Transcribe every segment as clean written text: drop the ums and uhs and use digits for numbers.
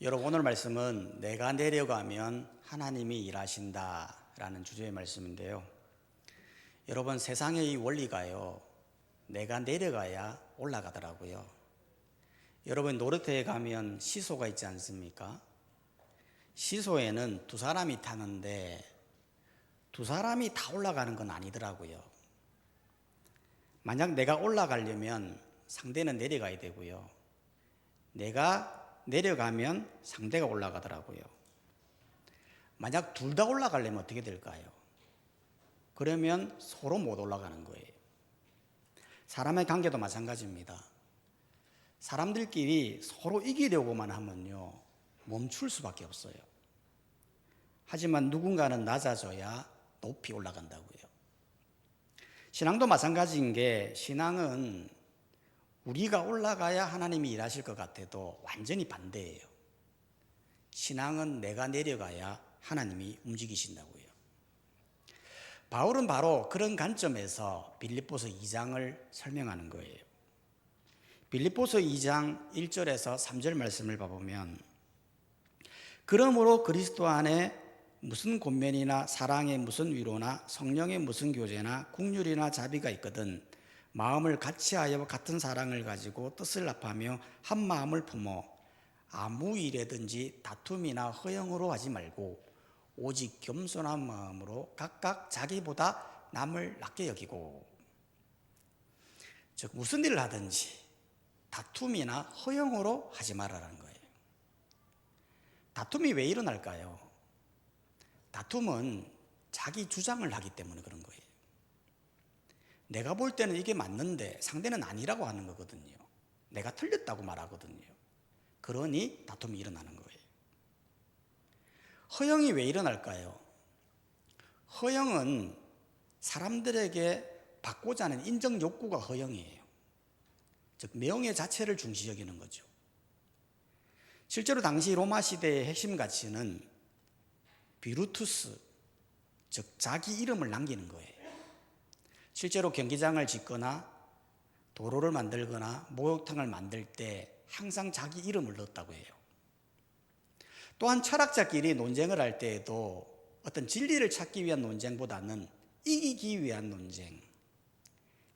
여러분, 오늘 말씀은 내가 내려가면 하나님이 일하신다 라는 주제의 말씀인데요. 여러분, 세상의 이 원리가요, 내가 내려가야 올라가더라고요. 여러분, 놀이터에 가면 시소가 있지 않습니까? 시소에는 두 사람이 타는데 두 사람이 다 올라가는 건 아니더라고요. 만약 내가 올라가려면 상대는 내려가야 되고요, 내가 내려가면 상대가 올라가더라고요. 만약 둘 다 올라가려면 어떻게 될까요? 그러면 서로 못 올라가는 거예요. 사람의 관계도 마찬가지입니다. 사람들끼리 서로 이기려고만 하면요, 멈출 수밖에 없어요. 하지만 누군가는 낮아져야 높이 올라간다고요. 신앙도 마찬가지인 게, 신앙은 우리가 올라가야 하나님이 일하실 것 같아도 완전히 반대예요. 신앙은 내가 내려가야 하나님이 움직이신다고요. 바울은 바로 그런 관점에서 빌립보서 2장을 설명하는 거예요. 빌립보서 2장 1절에서 3절 말씀을 봐보면, 그러므로 그리스도 안에 무슨 권면이나 사랑의 무슨 위로나 성령의 무슨 교제나 국률이나 자비가 있거든 마음을 같이하여 같은 사랑을 가지고 뜻을 합하며 한 마음을 품어 아무 일에든지 다툼이나 허영으로 하지 말고 오직 겸손한 마음으로 각각 자기보다 남을 낮게 여기고. 즉, 무슨 일을 하든지 다툼이나 허영으로 하지 말아라는 거예요. 다툼이 왜 일어날까요? 다툼은 자기 주장을 하기 때문에 그런 거예요. 내가 볼 때는 이게 맞는데 상대는 아니라고 하는 거거든요. 내가 틀렸다고 말하거든요. 그러니 다툼이 일어나는 거예요. 허영이 왜 일어날까요? 허영은 사람들에게 받고자 하는 인정 욕구가 허영이에요. 즉, 명예 자체를 중시 여기는 거죠. 실제로 당시 로마 시대의 핵심 가치는 비루투스, 즉 자기 이름을 남기는 거예요. 실제로 경기장을 짓거나 도로를 만들거나 목욕탕을 만들 때 항상 자기 이름을 넣었다고 해요. 또한 철학자끼리 논쟁을 할 때에도 어떤 진리를 찾기 위한 논쟁보다는 이기기 위한 논쟁,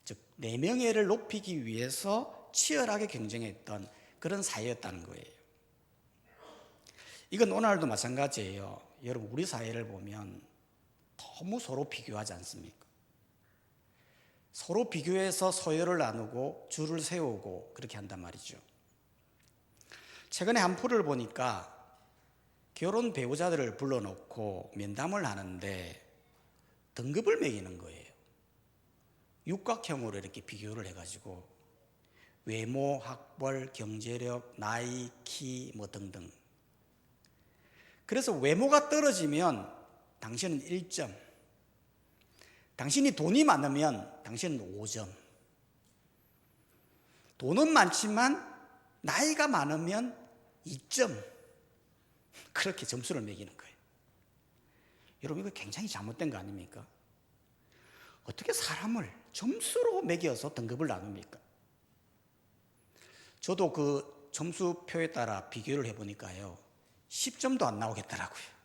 즉 내 명예를 높이기 위해서 치열하게 경쟁했던 그런 사회였다는 거예요. 이건 오늘도 마찬가지예요. 여러분, 우리 사회를 보면 너무 서로 비교하지 않습니까? 서로 비교해서 서열을 나누고 줄을 세우고 그렇게 한단 말이죠. 최근에 한 프로를 보니까 결혼 배우자들을 불러놓고 면담을 하는데 등급을 매기는 거예요. 육각형으로 이렇게 비교를 해가지고 외모, 학벌, 경제력, 나이, 키 뭐 등등. 그래서 외모가 떨어지면 당신은 1점, 당신이 돈이 많으면 당신은 5점, 돈은 많지만 나이가 많으면 2점, 그렇게 점수를 매기는 거예요. 여러분, 이거 굉장히 잘못된 거 아닙니까? 어떻게 사람을 점수로 매겨서 등급을 나눕니까? 저도 그 점수표에 따라 비교를 해보니까요, 10점도 안 나오겠더라고요.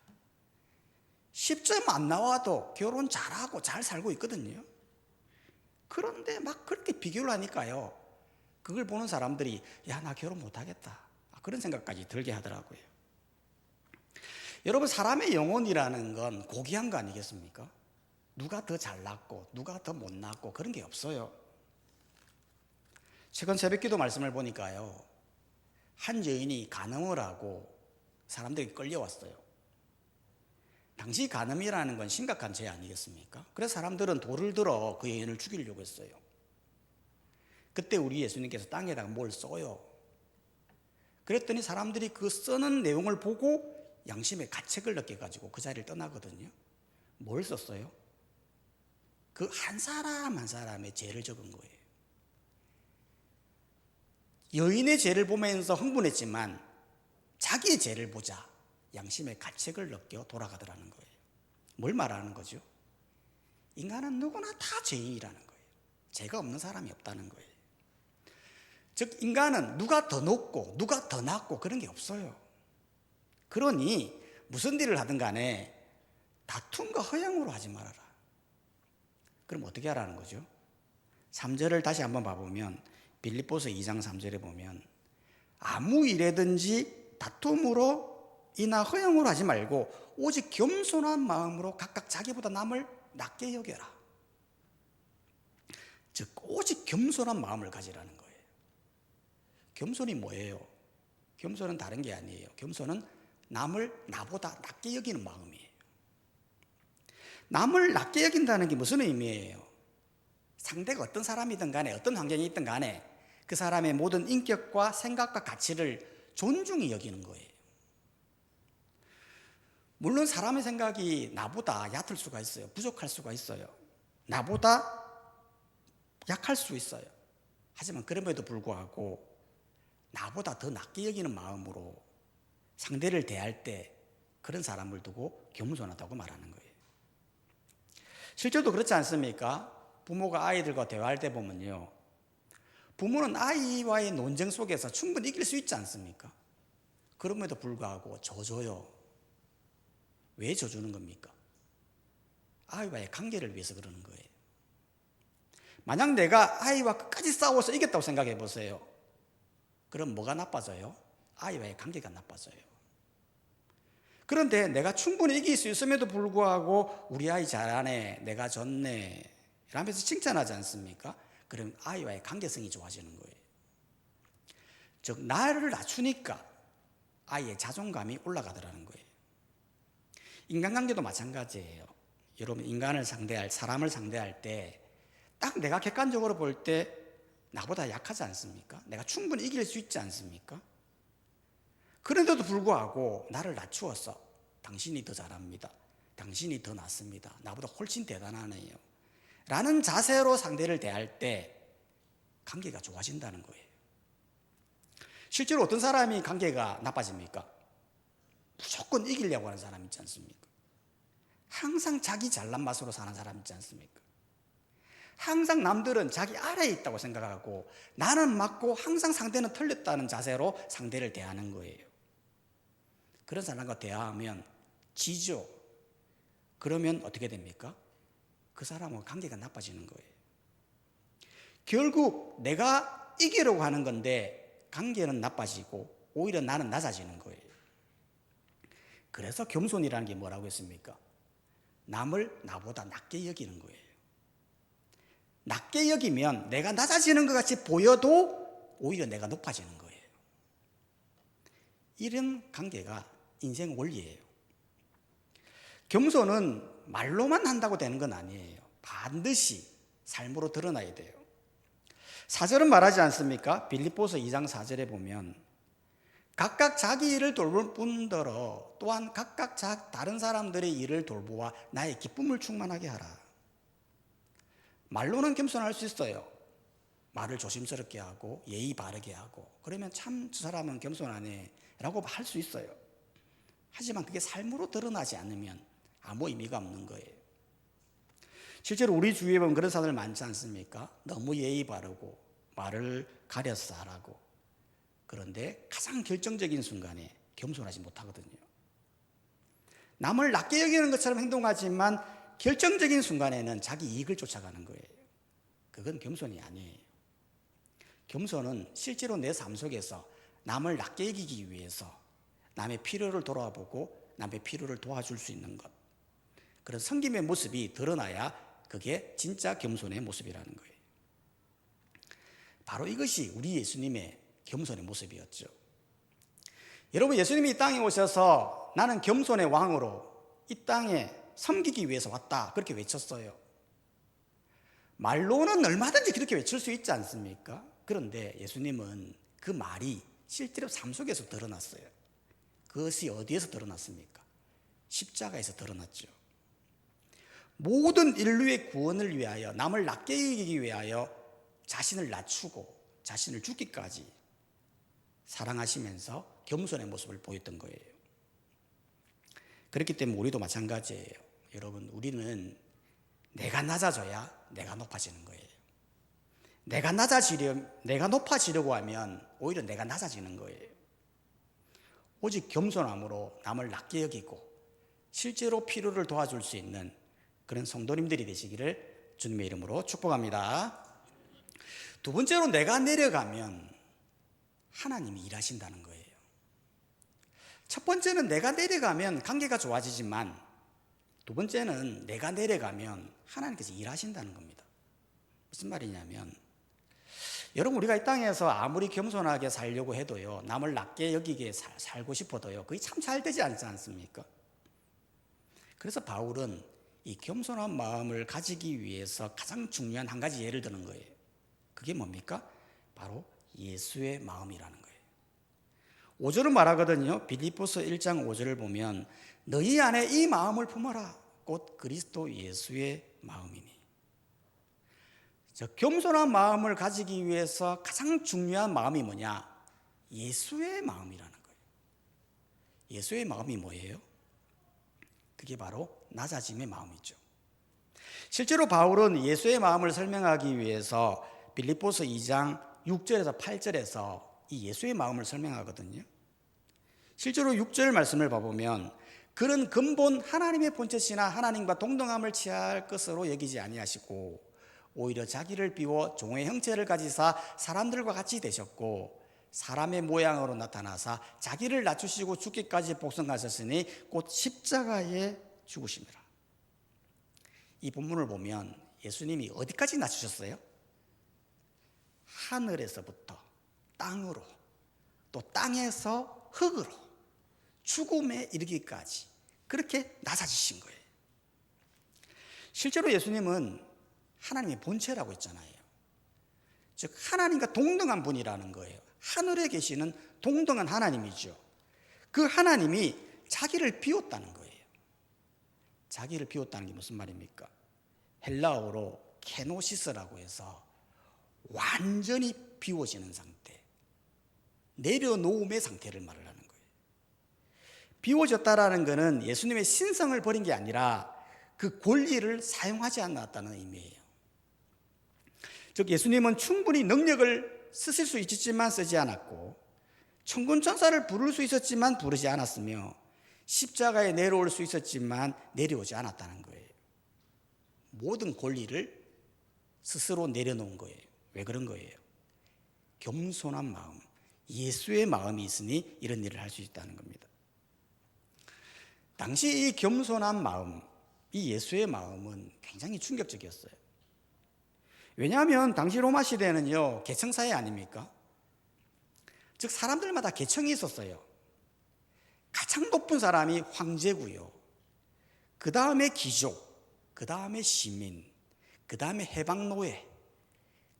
10점 안 나와도 결혼 잘하고 잘 살고 있거든요. 그런데 막 그렇게 비교를 하니까요, 그걸 보는 사람들이 야, 나 결혼 못하겠다, 그런 생각까지 들게 하더라고요. 여러분, 사람의 영혼이라는 건 고귀한 거 아니겠습니까? 누가 더 잘났고 누가 더 못났고 그런 게 없어요. 최근 새벽기도 말씀을 보니까요, 한 여인이 간음을 하고 사람들이 끌려왔어요. 당시 간음이라는 건 심각한 죄 아니겠습니까? 그래서 사람들은 돌을 들어 그 여인을 죽이려고 했어요. 그때 우리 예수님께서 땅에다가 뭘 써요. 그랬더니 사람들이 그 써는 내용을 보고 양심의 가책을 느껴가지고 그 자리를 떠나거든요. 뭘 썼어요? 그 한 사람 한 사람의 죄를 적은 거예요. 여인의 죄를 보면서 흥분했지만 자기의 죄를 보자 양심의 가책을 느껴 돌아가더라는 거예요. 뭘 말하는 거죠? 인간은 누구나 다 죄인이라는 거예요. 죄가 없는 사람이 없다는 거예요. 즉, 인간은 누가 더 높고 누가 더 낮고 그런 게 없어요. 그러니 무슨 일을 하든 간에 다툼과 허영으로 하지 말아라. 그럼 어떻게 하라는 거죠? 3절을 다시 한번 봐보면 빌립보서 2장 3절에 보면 아무 일에든지 다툼으로 이나 허영으로 하지 말고 오직 겸손한 마음으로 각각 자기보다 남을 낮게 여겨라. 즉 오직 겸손한 마음을 가지라는 거예요. 겸손이 뭐예요? 겸손은 다른 게 아니에요. 겸손은 남을 나보다 낮게 여기는 마음이에요. 남을 낮게 여긴다는 게 무슨 의미예요? 상대가 어떤 사람이든 간에 어떤 환경에 있든 간에 그 사람의 모든 인격과 생각과 가치를 존중히 여기는 거예요. 물론 사람의 생각이 나보다 얕을 수가 있어요. 부족할 수가 있어요. 나보다 약할 수 있어요. 하지만 그럼에도 불구하고 나보다 더 낮게 여기는 마음으로 상대를 대할 때 그런 사람을 두고 겸손하다고 말하는 거예요. 실제로도 그렇지 않습니까? 부모가 아이들과 대화할 때 보면요, 부모는 아이와의 논쟁 속에서 충분히 이길 수 있지 않습니까? 그럼에도 불구하고 져줘요. 왜 져주는 겁니까? 아이와의 관계를 위해서 그러는 거예요. 만약 내가 아이와 끝까지 싸워서 이겼다고 생각해 보세요. 그럼 뭐가 나빠져요? 아이와의 관계가 나빠져요. 그런데 내가 충분히 이길 수 있음에도 불구하고 우리 아이 잘하네, 내가 졌네 이러면서 칭찬하지 않습니까? 그럼 아이와의 관계성이 좋아지는 거예요. 즉 나를 낮추니까 아이의 자존감이 올라가더라는 거예요. 인간관계도 마찬가지예요. 여러분 인간을 상대할, 사람을 상대할 때 딱 내가 객관적으로 볼 때 나보다 약하지 않습니까? 내가 충분히 이길 수 있지 않습니까? 그런데도 불구하고 나를 낮추어서 당신이 더 잘합니다. 당신이 더 낫습니다. 나보다 훨씬 대단하네요. 라는 자세로 상대를 대할 때 관계가 좋아진다는 거예요. 실제로 어떤 사람이 관계가 나빠집니까? 무조건 이기려고 하는 사람 있지 않습니까? 항상 자기 잘난 맛으로 사는 사람 있지 않습니까? 항상 남들은 자기 아래에 있다고 생각하고 나는 맞고 항상 상대는 틀렸다는 자세로 상대를 대하는 거예요. 그런 사람과 대화하면 지죠. 그러면 어떻게 됩니까? 그 사람과 관계가 나빠지는 거예요. 결국 내가 이기려고 하는 건데 관계는 나빠지고 오히려 나는 낮아지는 거예요. 그래서 겸손이라는 게 뭐라고 했습니까? 남을 나보다 낮게 여기는 거예요. 낮게 여기면 내가 낮아지는 것 같이 보여도 오히려 내가 높아지는 거예요. 이런 관계가 인생 원리예요. 겸손은 말로만 한다고 되는 건 아니에요. 반드시 삶으로 드러나야 돼요. 4절은 말하지 않습니까? 빌립보서 2장 4절에 보면 각각 자기 일을 돌볼 뿐더러 또한 각각 다른 사람들의 일을 돌보아 나의 기쁨을 충만하게 하라. 말로는 겸손할 수 있어요. 말을 조심스럽게 하고 예의 바르게 하고 그러면 참 저 사람은 겸손하네 라고 할 수 있어요. 하지만 그게 삶으로 드러나지 않으면 아무 의미가 없는 거예요. 실제로 우리 주위에 보면 그런 사람들 많지 않습니까? 너무 예의 바르고 말을 가려서 하라고. 그런데 가장 결정적인 순간에 겸손하지 못하거든요. 남을 낮게 여기는 것처럼 행동하지만 결정적인 순간에는 자기 이익을 쫓아가는 거예요. 그건 겸손이 아니에요. 겸손은 실제로 내 삶 속에서 남을 낮게 여기기 위해서 남의 필요를 돌아보고 남의 필요를 도와줄 수 있는 것. 그런 섬김의 모습이 드러나야 그게 진짜 겸손의 모습이라는 거예요. 바로 이것이 우리 예수님의 겸손의 모습이었죠. 여러분 예수님이 이 땅에 오셔서 나는 겸손의 왕으로 이 땅에 섬기기 위해서 왔다 그렇게 외쳤어요. 말로는 얼마든지 그렇게 외칠 수 있지 않습니까? 그런데 예수님은 그 말이 실제로 삶 속에서 드러났어요. 그것이 어디에서 드러났습니까? 십자가에서 드러났죠. 모든 인류의 구원을 위하여 남을 낮게 여기기 위하여 자신을 낮추고 자신을 죽기까지 사랑하시면서 겸손의 모습을 보였던 거예요. 그렇기 때문에 우리도 마찬가지예요. 여러분 우리는 내가 낮아져야 내가 높아지는 거예요. 내가 높아지려고 하면 오히려 내가 낮아지는 거예요. 오직 겸손함으로 남을 낮게 여기고 실제로 필요를 도와줄 수 있는 그런 성도님들이 되시기를 주님의 이름으로 축복합니다. 두 번째로, 내가 내려가면 하나님이 일하신다는 거예요. 첫 번째는 내가 내려가면 관계가 좋아지지만, 두 번째는 내가 내려가면 하나님께서 일하신다는 겁니다. 무슨 말이냐면, 여러분, 우리가 이 땅에서 아무리 겸손하게 살려고 해도요, 남을 낮게 여기게 살고 싶어도요, 그게 참 잘 되지 않지 않습니까? 그래서 바울은 이 겸손한 마음을 가지기 위해서 가장 중요한 한 가지 예를 드는 거예요. 그게 뭡니까? 바로 예수의 마음이라는 거예요. 5절은 말하거든요. 빌립보서 1장 5절을 보면 너희 안에 이 마음을 품어라. 곧 그리스도 예수의 마음이니. 겸손한 마음을 가지기 위해서 가장 중요한 마음이 뭐냐? 예수의 마음이라는 거예요. 예수의 마음이 뭐예요? 그게 바로 낮아짐의 마음이죠. 실제로 바울은 예수의 마음을 설명하기 위해서 빌립보서 2장 6절에서 8절에서 이 예수의 마음을 설명하거든요. 실제로 6절 말씀을 봐보면 그는 근본 하나님의 본체시나 하나님과 동등함을 취할 것으로 여기지 아니하시고 오히려 자기를 비워 종의 형체를 가지사 사람들과 같이 되셨고 사람의 모양으로 나타나사 자기를 낮추시고 죽기까지 복종하셨으니 곧 십자가에 죽으심이라. 이 본문을 보면 예수님이 어디까지 낮추셨어요? 하늘에서부터 땅으로, 또 땅에서 흙으로 죽음에 이르기까지 그렇게 낮아지신 거예요. 실제로 예수님은 하나님의 본체라고 했잖아요. 즉 하나님과 동등한 분이라는 거예요. 하늘에 계시는 동등한 하나님이죠. 그 하나님이 자기를 비웠다는 거예요. 자기를 비웠다는 게 무슨 말입니까? 헬라어로 케노시스라고 해서 완전히 비워지는 상태, 내려놓음의 상태를 말을 하는 거예요. 비워졌다라는 것은 예수님의 신성을 버린 게 아니라 그 권리를 사용하지 않았다는 의미예요. 즉 예수님은 충분히 능력을 쓰실 수 있었지만 쓰지 않았고, 천군 천사를 부를 수 있었지만 부르지 않았으며, 십자가에 내려올 수 있었지만 내려오지 않았다는 거예요. 모든 권리를 스스로 내려놓은 거예요. 왜 그런 거예요? 겸손한 마음, 예수의 마음이 있으니 이런 일을 할 수 있다는 겁니다. 당시 이 겸손한 마음, 이 예수의 마음은 굉장히 충격적이었어요. 왜냐하면 당시 로마 시대는요, 계층사회 아닙니까? 즉 사람들마다 계층이 있었어요. 가장 높은 사람이 황제고요, 그 다음에 귀족, 그 다음에 시민, 그 다음에 해방노예,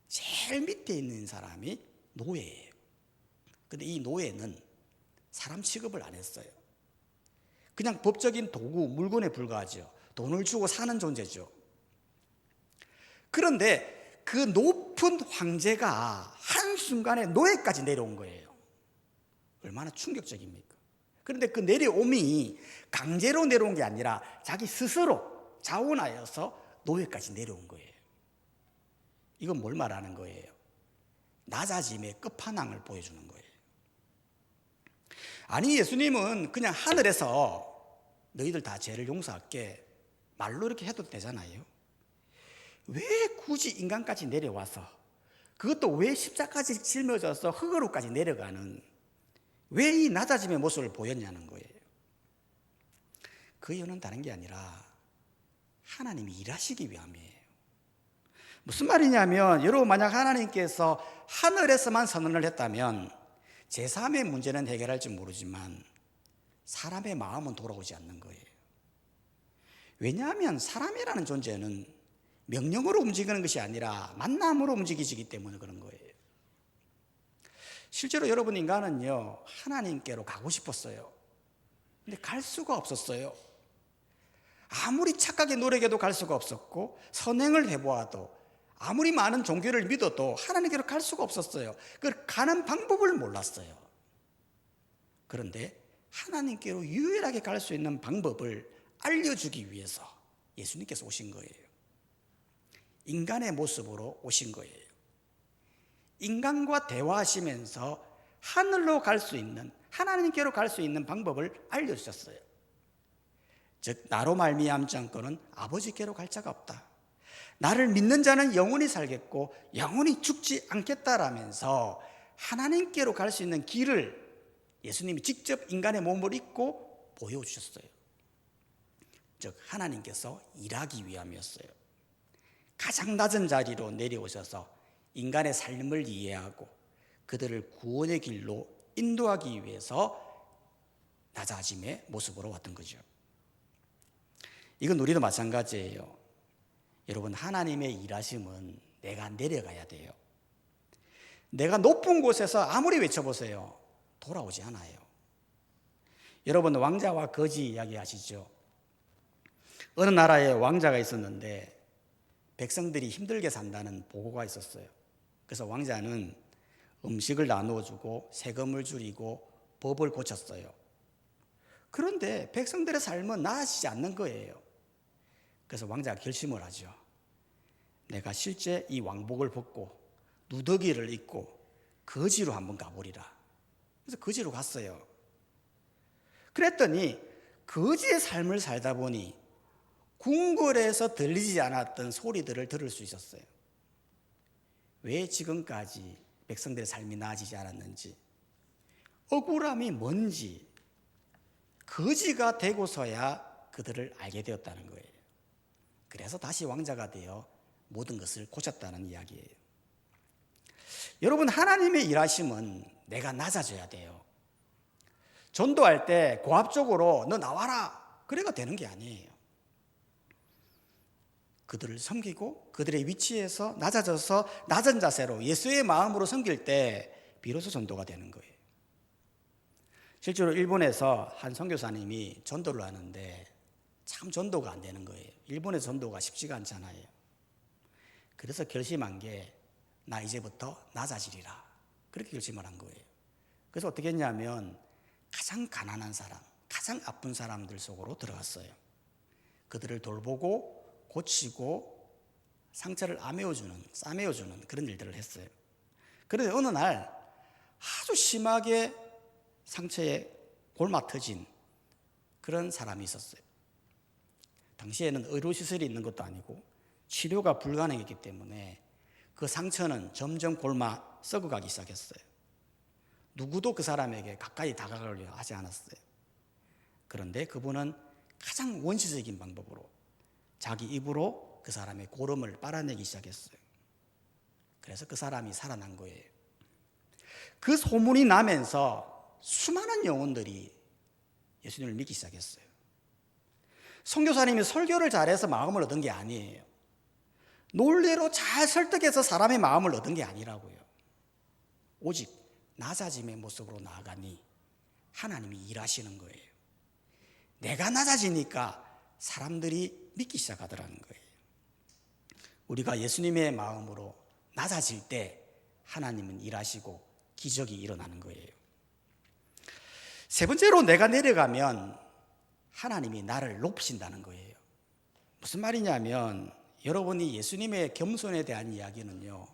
제일 밑에 있는 사람이 노예예요. 근데 이 노예는 사람 취급을 안 했어요. 그냥 법적인 도구, 물건에 불과하죠. 돈을 주고 사는 존재죠. 그런데 그 높은 황제가 한순간에 노예까지 내려온 거예요. 얼마나 충격적입니까? 그런데 그 내려옴이 강제로 내려온 게 아니라 자기 스스로 자원하여서 노예까지 내려온 거예요. 이건 뭘 말하는 거예요? 낮아짐의 끝판왕을 보여주는 거예요. 아니 예수님은 그냥 하늘에서 너희들 다 죄를 용서할게 말로 이렇게 해도 되잖아요. 왜 굳이 인간까지 내려와서, 그것도 왜 십자가까지 짊어져서 흙으로까지 내려가는, 왜 이 낮아짐의 모습을 보였냐는 거예요. 그 이유는 다른 게 아니라 하나님이 일하시기 위함이에요. 무슨 말이냐면, 여러분 만약 하나님께서 하늘에서만 선언을 했다면 제3의 문제는 해결할지 모르지만 사람의 마음은 돌아오지 않는 거예요. 왜냐하면 사람이라는 존재는 명령으로 움직이는 것이 아니라 만남으로 움직이시기 때문에 그런 거예요. 실제로 여러분 인간은요, 하나님께로 가고 싶었어요. 근데 갈 수가 없었어요. 아무리 착하게 노력해도 갈 수가 없었고, 선행을 해보아도 아무리 많은 종교를 믿어도 하나님께로 갈 수가 없었어요. 그 가는 방법을 몰랐어요. 그런데 하나님께로 유일하게 갈 수 있는 방법을 알려주기 위해서 예수님께서 오신 거예요. 인간의 모습으로 오신 거예요. 인간과 대화하시면서 하늘로 갈 수 있는, 하나님께로 갈 수 있는 방법을 알려주셨어요. 즉 나로 말미암지 않고는 아버지께로 갈 자가 없다. 나를 믿는 자는 영원히 살겠고 영원히 죽지 않겠다라면서 하나님께로 갈 수 있는 길을 예수님이 직접 인간의 몸을 입고 보여주셨어요. 즉 하나님께서 일하기 위함이었어요. 가장 낮은 자리로 내려오셔서 인간의 삶을 이해하고 그들을 구원의 길로 인도하기 위해서 낮아짐의 모습으로 왔던 거죠. 이건 우리도 마찬가지예요. 여러분, 하나님의 일하심은 내가 내려가야 돼요. 내가 높은 곳에서 아무리 외쳐보세요. 돌아오지 않아요. 여러분, 왕자와 거지 이야기 아시죠? 어느 나라에 왕자가 있었는데 백성들이 힘들게 산다는 보고가 있었어요. 그래서 왕자는 음식을 나누어주고 세금을 줄이고 법을 고쳤어요. 그런데 백성들의 삶은 나아지지 않는 거예요. 그래서 왕자가 결심을 하죠. 내가 실제 이 왕복을 벗고 누더기를 입고 거지로 한번 가보리라. 그래서 거지로 갔어요. 그랬더니 거지의 삶을 살다 보니 궁궐에서 들리지 않았던 소리들을 들을 수 있었어요. 왜 지금까지 백성들의 삶이 나아지지 않았는지, 억울함이 뭔지 거지가 되고서야 그들을 알게 되었다는 거예요. 그래서 다시 왕자가 되어 모든 것을 고쳤다는 이야기예요. 여러분, 하나님의 일하심은 내가 낮아져야 돼요. 전도할 때 고압적으로 너 나와라 그래가 되는 게 아니에요. 그들을 섬기고 그들의 위치에서 낮아져서 낮은 자세로 예수의 마음으로 섬길 때 비로소 전도가 되는 거예요. 실제로 일본에서 한 선교사님이 전도를 하는데 참 전도가 안 되는 거예요. 일본의 전도가 쉽지가 않잖아요. 그래서 결심한 게 나 이제부터 낮아지리라. 그렇게 결심을 한 거예요. 그래서 어떻게 했냐면 가장 가난한 사람, 가장 아픈 사람들 속으로 들어갔어요. 그들을 돌보고 고치고 상처를 싸매어주는 그런 일들을 했어요. 그런데 어느 날 아주 심하게 상처에 골마 터진 그런 사람이 있었어요. 당시에는 의료시설이 있는 것도 아니고 치료가 불가능했기 때문에 그 상처는 점점 골마 썩어가기 시작했어요. 누구도 그 사람에게 가까이 다가가려 하지 않았어요. 그런데 그분은 가장 원시적인 방법으로 자기 입으로 그 사람의 고름을 빨아내기 시작했어요. 그래서 그 사람이 살아난 거예요. 그 소문이 나면서 수많은 영혼들이 예수님을 믿기 시작했어요. 선교사님이 설교를 잘해서 마음을 얻은 게 아니에요. 논리로 잘 설득해서 사람의 마음을 얻은 게 아니라고요. 오직 낮아짐의 모습으로 나아가니 하나님이 일하시는 거예요. 내가 낮아지니까 사람들이 믿기 시작하더라는 거예요. 우리가 예수님의 마음으로 낮아질 때 하나님은 일하시고 기적이 일어나는 거예요. 세 번째로 내가 내려가면 하나님이 나를 높이신다는 거예요. 무슨 말이냐면 여러분이 예수님의 겸손에 대한 이야기는요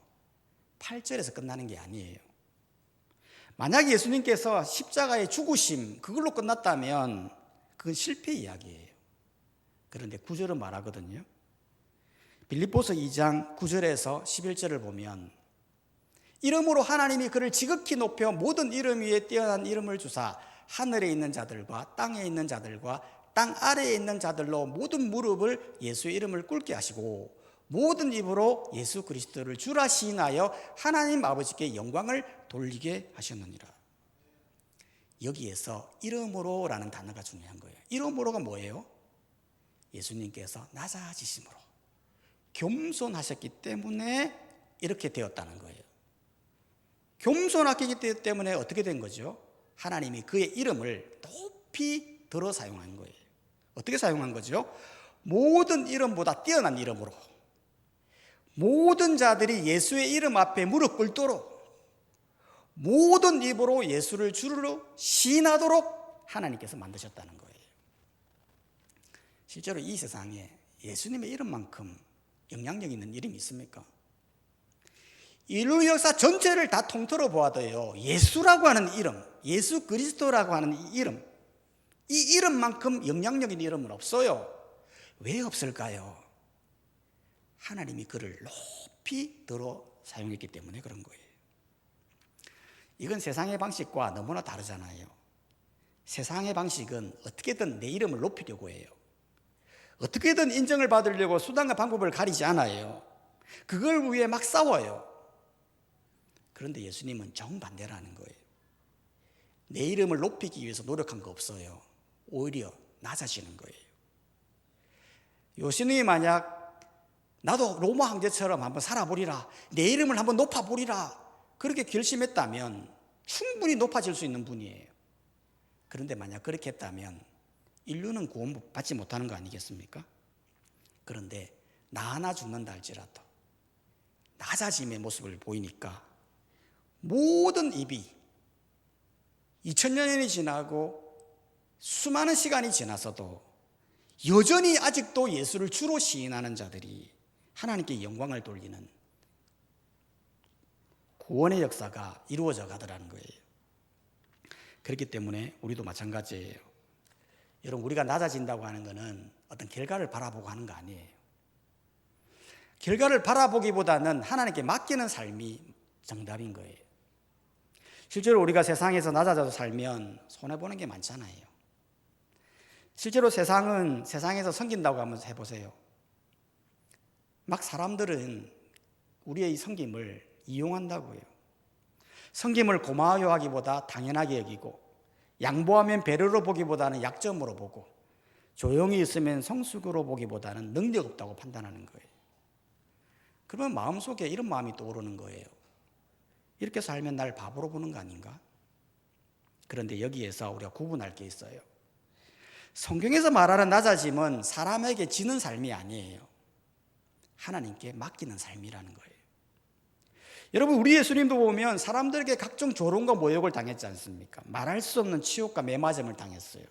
8절에서 끝나는 게 아니에요. 만약 예수님께서 십자가의 죽으심 그걸로 끝났다면 그건 실패 이야기예요. 그런데 9절은 말하거든요. 빌립보서 2장 9절에서 11절을 보면 이름으로 하나님이 그를 지극히 높여 모든 이름 위에 뛰어난 이름을 주사 하늘에 있는 자들과 땅에 있는 자들과 땅 아래에 있는 자들로 모든 무릎을 예수의 이름을 꿇게 하시고 모든 입으로 예수 그리스도를 주라 시인하여 하나님 아버지께 영광을 돌리게 하셨느니라. 여기에서 이름으로라는 단어가 중요한 거예요. 이름으로가 뭐예요? 예수님께서 낮아지심으로 겸손하셨기 때문에 이렇게 되었다는 거예요. 겸손하기 때문에 어떻게 된 거죠? 하나님이 그의 이름을 높이 들어 사용한 거예요. 어떻게 사용한 거죠? 모든 이름보다 뛰어난 이름으로 모든 자들이 예수의 이름 앞에 무릎 꿇도록 모든 입으로 예수를 주로 시인하도록 하나님께서 만드셨다는 거예요. 실제로 이 세상에 예수님의 이름만큼 영향력 있는 이름이 있습니까? 인류 역사 전체를 다 통틀어 보아도요, 예수라고 하는 이름, 예수 그리스도라고 하는 이 이름, 이 이름만큼 영향력 있는 이름은 없어요. 왜 없을까요? 하나님이 그를 높이 들어 사용했기 때문에 그런 거예요. 이건 세상의 방식과 너무나 다르잖아요. 세상의 방식은 어떻게든 내 이름을 높이려고 해요. 어떻게든 인정을 받으려고 수단과 방법을 가리지 않아요. 그걸 위해 막 싸워요. 그런데 예수님은 정반대라는 거예요. 내 이름을 높이기 위해서 노력한 거 없어요. 오히려 낮아지는 거예요. 예수님이 만약 나도 로마 황제처럼 한번 살아보리라, 내 이름을 한번 높아보리라, 그렇게 결심했다면 충분히 높아질 수 있는 분이에요. 그런데 만약 그렇게 했다면 인류는 구원받지 못하는 거 아니겠습니까? 그런데 나 하나 죽는다 할지라도 낮아짐의 모습을 보이니까 모든 입이 2000년이 지나고 수많은 시간이 지나서도 여전히 아직도 예수를 주로 시인하는 자들이 하나님께 영광을 돌리는 구원의 역사가 이루어져 가더라는 거예요. 그렇기 때문에 우리도 마찬가지예요. 여러분, 우리가 낮아진다고 하는 것은 어떤 결과를 바라보고 하는 거 아니에요. 결과를 바라보기보다는 하나님께 맡기는 삶이 정답인 거예요. 실제로 우리가 세상에서 낮아져서 살면 손해보는 게 많잖아요. 실제로 세상에서 섬긴다고 한번 해보세요. 막 사람들은 우리의 이 섬김을 이용한다고요. 섬김을 고마워하기보다 당연하게 여기고, 양보하면 배려로 보기보다는 약점으로 보고, 조용히 있으면 성숙으로 보기보다는 능력 없다고 판단하는 거예요. 그러면 마음속에 이런 마음이 떠오르는 거예요. 이렇게 살면 날 바보로 보는 거 아닌가? 그런데 여기에서 우리가 구분할 게 있어요. 성경에서 말하는 낮아짐은 사람에게 지는 삶이 아니에요. 하나님께 맡기는 삶이라는 거예요. 여러분, 우리 예수님도 보면 사람들에게 각종 조롱과 모욕을 당했지 않습니까? 말할 수 없는 치욕과 매맞음을 당했어요.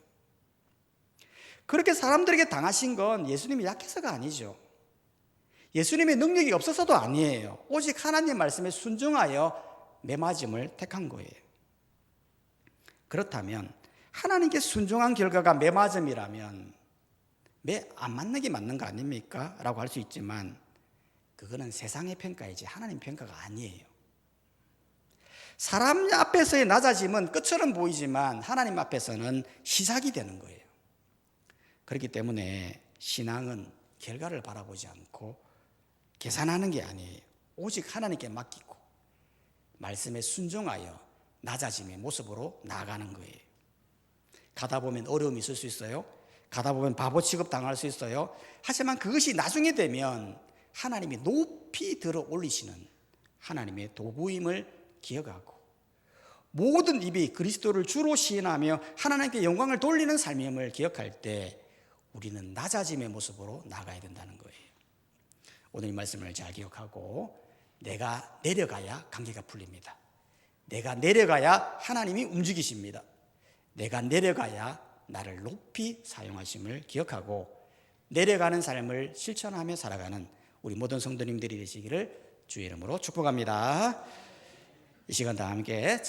그렇게 사람들에게 당하신 건 예수님이 약해서가 아니죠. 예수님의 능력이 없어서도 아니에요. 오직 하나님 말씀에 순종하여 매맞음을 택한 거예요. 그렇다면 하나님께 순종한 결과가 매맞음이라면 매 안 맞는 게 맞는 거 아닙니까? 라고 할 수 있지만 그거는 세상의 평가이지 하나님 평가가 아니에요. 사람 앞에서의 낮아짐은 끝처럼 보이지만 하나님 앞에서는 시작이 되는 거예요. 그렇기 때문에 신앙은 결과를 바라보지 않고 계산하는 게 아니에요. 오직 하나님께 맡기고 말씀에 순종하여 낮아짐의 모습으로 나아가는 거예요. 가다 보면 어려움이 있을 수 있어요. 가다 보면 바보 취급 당할 수 있어요. 하지만 그것이 나중에 되면 하나님이 높이 들어 올리시는 하나님의 도구임을 기억하고 모든 입이 그리스도를 주로 시인하며 하나님께 영광을 돌리는 삶임을 기억할 때 우리는 낮아짐의 모습으로 나가야 된다는 거예요. 오늘 이 말씀을 잘 기억하고 내가 내려가야 관계가 풀립니다. 내가 내려가야 하나님이 움직이십니다. 내가 내려가야 나를 높이 사용하심을 기억하고 내려가는 삶을 실천하며 살아가는 우리 모든 성도님들이 되시기를 주의 이름으로 축복합니다. 이 시간 다 함께